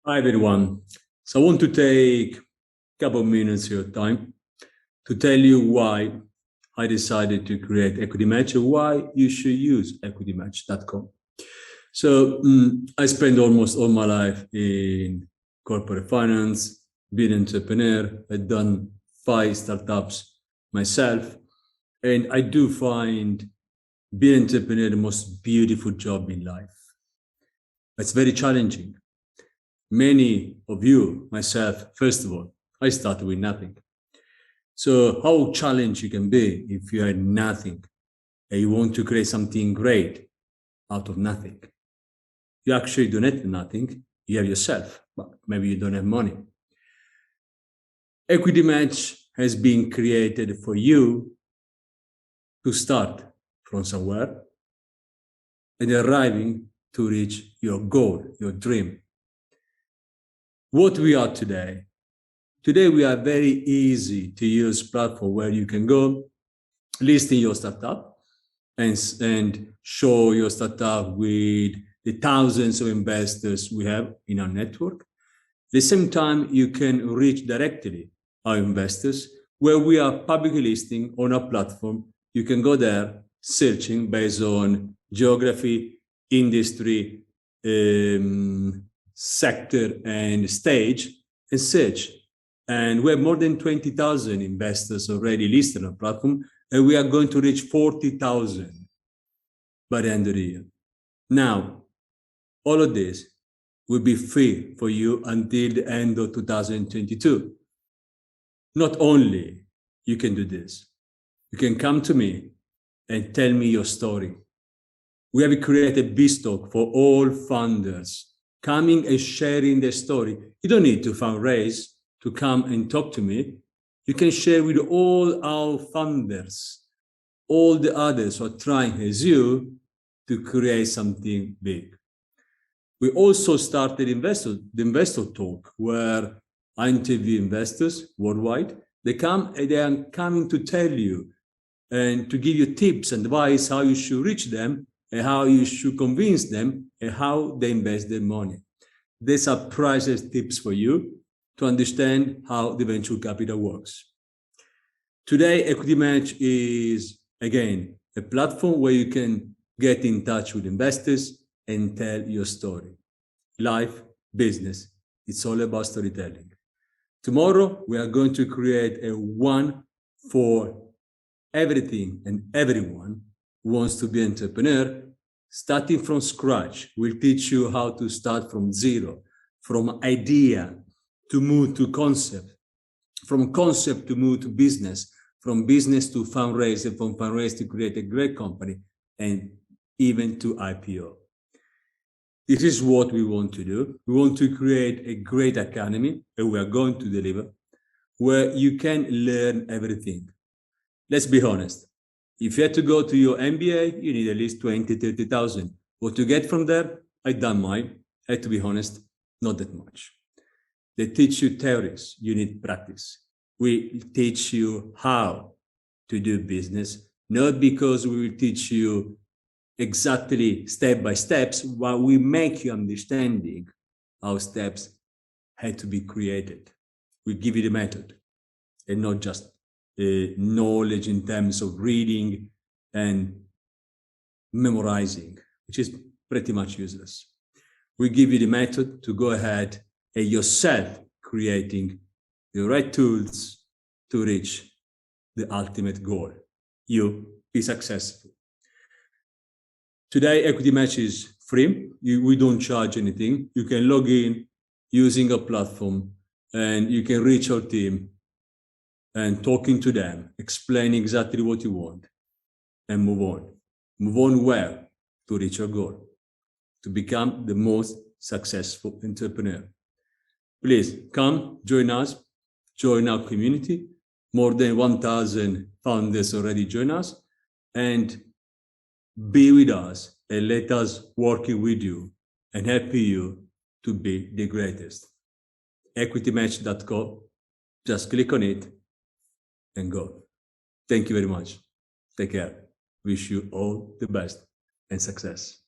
Hi, everyone. So I want to take a couple of minutes of your time to tell you why I decided to create EquityMatch and why you should use EquityMatch.com. So I spent almost all my life in corporate finance, being an entrepreneur. I've done 5 startups myself, and I do find being an entrepreneur the most beautiful job in life. It's very challenging. Many of you, myself, first of all, I started with nothing. So how challenging you can be if you had nothing and you want to create something great out of nothing. You actually don't have nothing, you have yourself, but maybe you don't have money. EquityMatch has been created for you to start from somewhere and arriving to reach your goal, your dream. What we are today we are very easy to use platform where you can go listing your startup and show your startup with the thousands of investors we have in our network. At the same time, you can reach directly our investors where we are publicly listing on our platform. You can go there searching based on geography, industry, sector, and stage, and search. And we have more than 20,000 investors already listed on the platform, and we are going to reach 40,000 by the end of the year. Now, all of this will be free for you until the end of 2022. Not only you can do this, you can come to me and tell me your story. We have created Bespoke for all funders, coming and sharing their story. You don't need to fundraise to come and talk to me. You can share with all our funders, all the others who are trying as you to create something big. We also started the investor talk where I interview investors worldwide. They come and they are coming to tell you and to give you tips and advice how you should reach them and how you should convince them and how they invest their money. These are priceless tips for you to understand how the venture capital works. Today, EquityMatch is, again, a platform where you can get in touch with investors and tell your story. Life, business, it's all about storytelling. Tomorrow, we are going to create a one for everything and everyone who wants to be an entrepreneur. Starting from scratch, we'll teach you how to start from zero, from idea to move to concept, from concept to move to business, from business to fundraising, from fundraising to create a great company, and even to IPO. This is what we want to do. We want to create a great academy, and we are going to deliver, where you can learn everything. Let's be honest. If you had to go to your MBA, you need at least 20, 30,000. What to get from there, I've done mine. I have to be honest, not that much. They teach you theories, you need practice. We teach you how to do business, not because we will teach you exactly step by steps, but we make you understanding how steps had to be created. We give you the method and not just knowledge in terms of reading and memorizing, which is pretty much useless. We give you the method to go ahead and yourself creating the right tools to reach the ultimate goal. You be successful. Today, EquityMatch is free. We don't charge anything. You can log in using a platform and you can reach our team and talking to them, explain exactly what you want and move on. Move on where? To reach your goal, to become the most successful entrepreneur. Please come, join us, join our community. More than 1,000 founders already join us, and be with us and let us work with you and help you to be the greatest. EquityMatch.com, just click on it and go. Thank you very much. Take care. Wish you all the best and success.